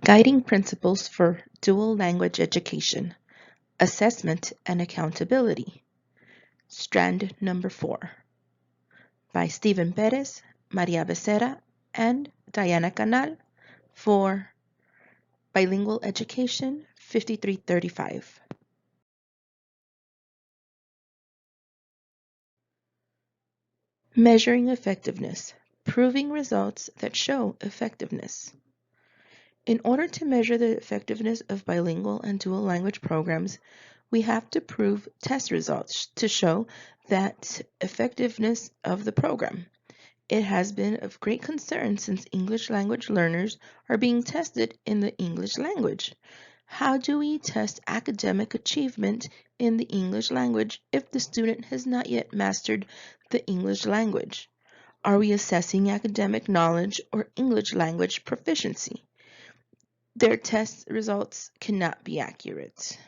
Guiding Principles for Dual Language Education, Assessment and Accountability, Strand number 4, by Stephen Perez, Maria Becerra, and Diana Canal for Bilingual Education 5335. Measuring effectiveness, proving results that show effectiveness. In order to measure the effectiveness of bilingual and dual language programs, we have to prove test results to show that effectiveness of the program. It has been of great concern since English language learners are being tested in the English language. How do we test academic achievement in the English language if the student has not yet mastered the English language? Are we assessing academic knowledge or English language proficiency? Their test results cannot be accurate.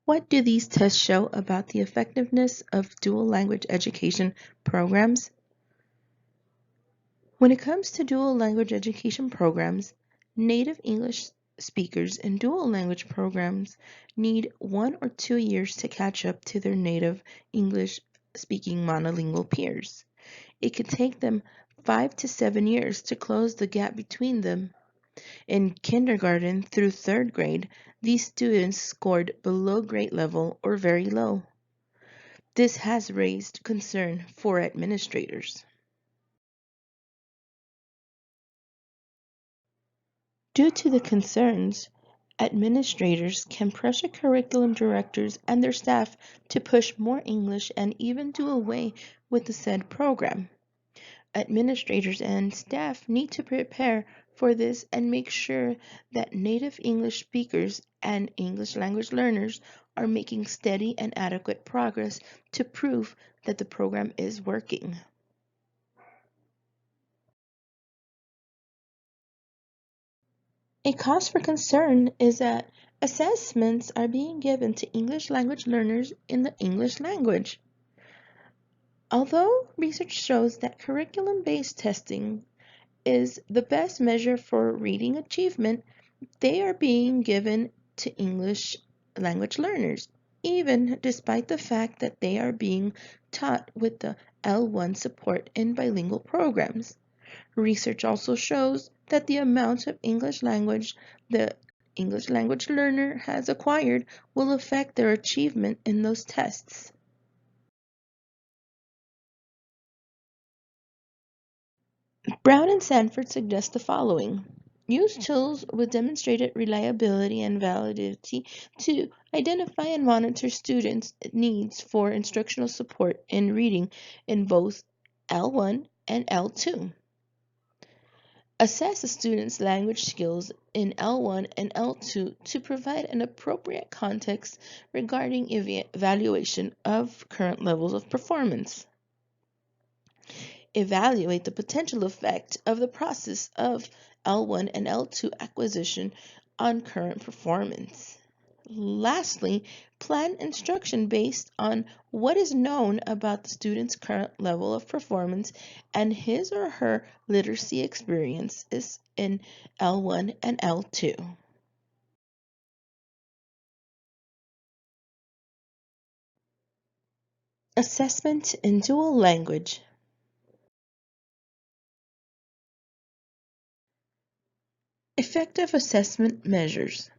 What do these tests show about the effectiveness of dual language education programs? When it comes to dual language education programs, native English speakers in dual language programs need 1 or 2 years to catch up to their native English speaking monolingual peers. It could take them 5 to 7 years to close the gap between them. In kindergarten through 3rd grade, these students scored below grade level or very low. This has raised concern for administrators. Due to the concerns, administrators can pressure curriculum directors and their staff to push more English and even do away with the said program. Administrators and staff need to prepare for this and make sure that native English speakers and English language learners are making steady and adequate progress to prove that the program is working. A cause for concern is that assessments are being given to English language learners in the English language. Although research shows that curriculum-based testing is the best measure for reading achievement, they are being given to English language learners, even despite the fact that they are being taught with the L1 support in bilingual programs. Research also shows that the amount of English language the English language learner has acquired will affect their achievement in those tests. Brown and Sanford suggest the following. Use tools with demonstrated reliability and validity to identify and monitor students' needs for instructional support in reading in both L1 and L2. Assess a student's language skills in L1 and L2 to provide an appropriate context regarding evaluation of current levels of performance. Evaluate the potential effect of the process of L1 and L2 acquisition on current performance. Lastly, plan instruction based on what is known about the student's current level of performance and his or her literacy experiences in L1 and L2. Assessment in dual language. Effective assessment measures.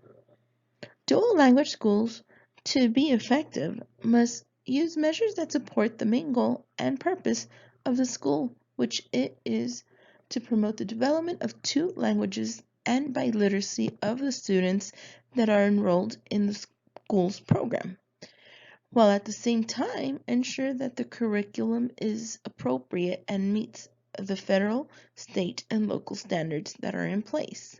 Dual language schools, to be effective, must use measures that support the main goal and purpose of the school, which it is to promote the development of 2 languages and biliteracy of the students that are enrolled in the school's program, while at the same time ensure that the curriculum is appropriate and meets the federal, state, and local standards that are in place.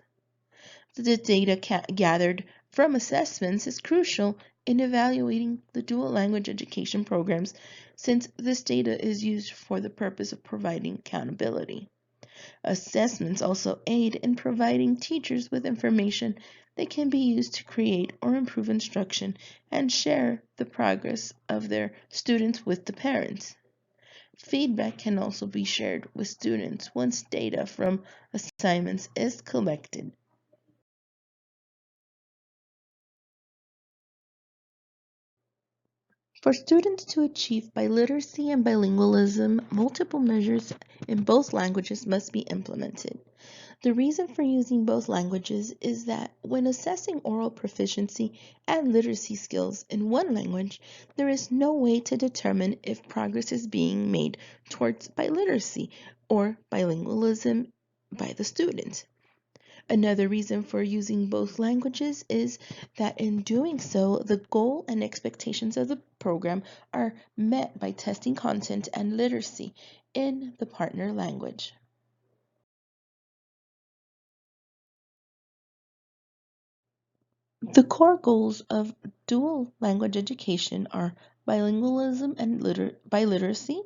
The data gathered from assessments is crucial in evaluating the dual language education programs since this data is used for the purpose of providing accountability. Assessments also aid in providing teachers with information that can be used to create or improve instruction and share the progress of their students with the parents. Feedback can also be shared with students once data from assignments is collected. For students to achieve biliteracy and bilingualism, multiple measures in both languages must be implemented. The reason for using both languages is that when assessing oral proficiency and literacy skills in one language, there is no way to determine if progress is being made towards biliteracy or bilingualism by the student. Another reason for using both languages is that in doing so, the goal and expectations of the program are met by testing content and literacy in the partner language. The core goals of dual language education are bilingualism and biliteracy,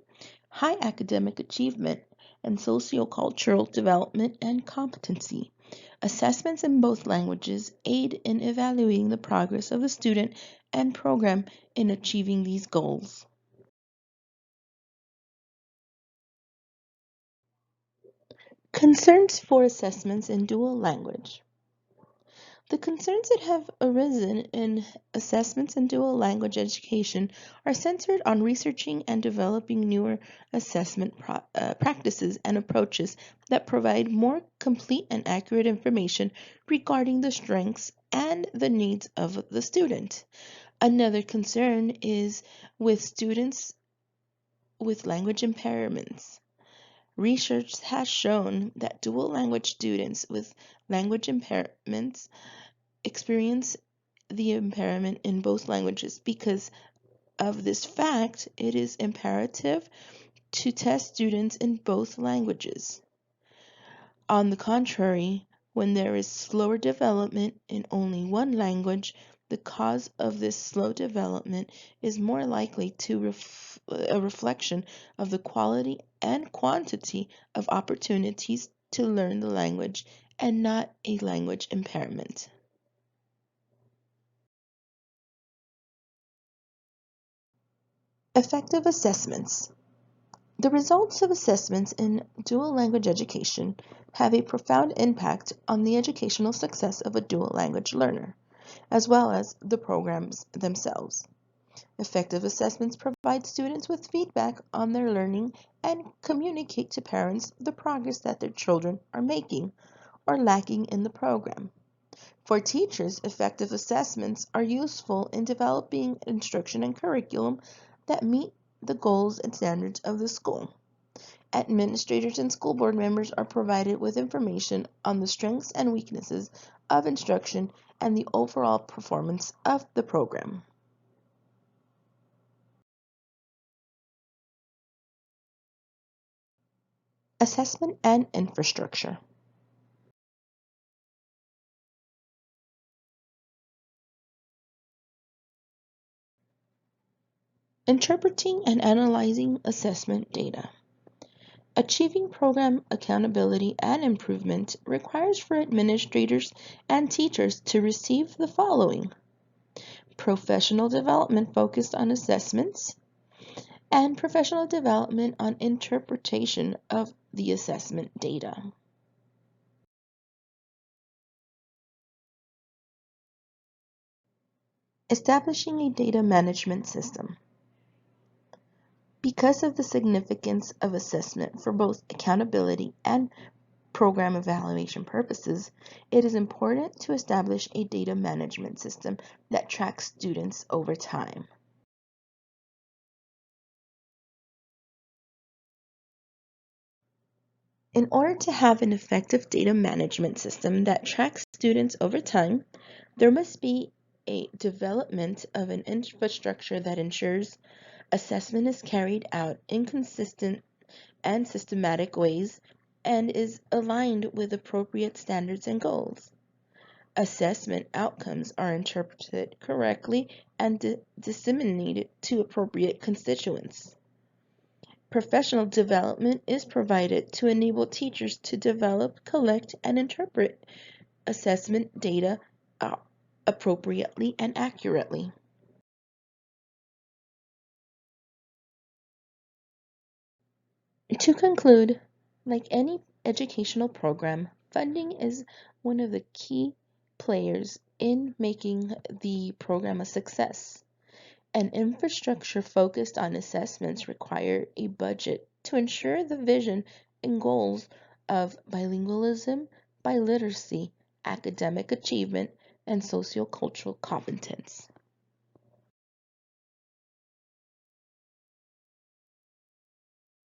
high academic achievement, and sociocultural development and competency. Assessments in both languages aid in evaluating the progress of a student and program in achieving these goals. Concerns for assessments in dual language. The concerns that have arisen in assessments in dual language education are centered on researching and developing newer assessment practices and approaches that provide more complete and accurate information regarding the strengths and the needs of the student. Another concern is with students with language impairments. Research has shown that dual language students with language impairments experience the impairment in both languages. Because of this fact, it is imperative to test students in both languages. On the contrary, when there is slower development in only one language, the cause of this slow development is more likely to a reflection of the quality and quantity of opportunities to learn the language and not a language impairment. Effective assessments. The results of assessments in dual language education have a profound impact on the educational success of a dual language learner, as well as the programs themselves. Effective assessments provide students with feedback on their learning and communicate to parents the progress that their children are making or lacking in the program. For teachers, effective assessments are useful in developing instruction and curriculum that meet the goals and standards of the school. Administrators and school board members are provided with information on the strengths and weaknesses of instruction and the overall performance of the program. Assessment and infrastructure. Interpreting and analyzing assessment data. Achieving program accountability and improvement requires for administrators and teachers to receive the following: professional development focused on assessments, and professional development on interpretation of the assessment data. Establishing a data management system. Because of the significance of assessment for both accountability and program evaluation purposes, it is important to establish a data management system that tracks students over time. In order to have an effective data management system that tracks students over time, there must be a development of an infrastructure that ensures assessment is carried out in consistent and systematic ways and is aligned with appropriate standards and goals. Assessment outcomes are interpreted correctly and disseminated to appropriate constituents. Professional development is provided to enable teachers to develop, collect, and interpret assessment data appropriately and accurately. To conclude, like any educational program, funding is one of the key players in making the program a success. An infrastructure focused on assessments require a budget to ensure the vision and goals of bilingualism, biliteracy, academic achievement, and sociocultural competence.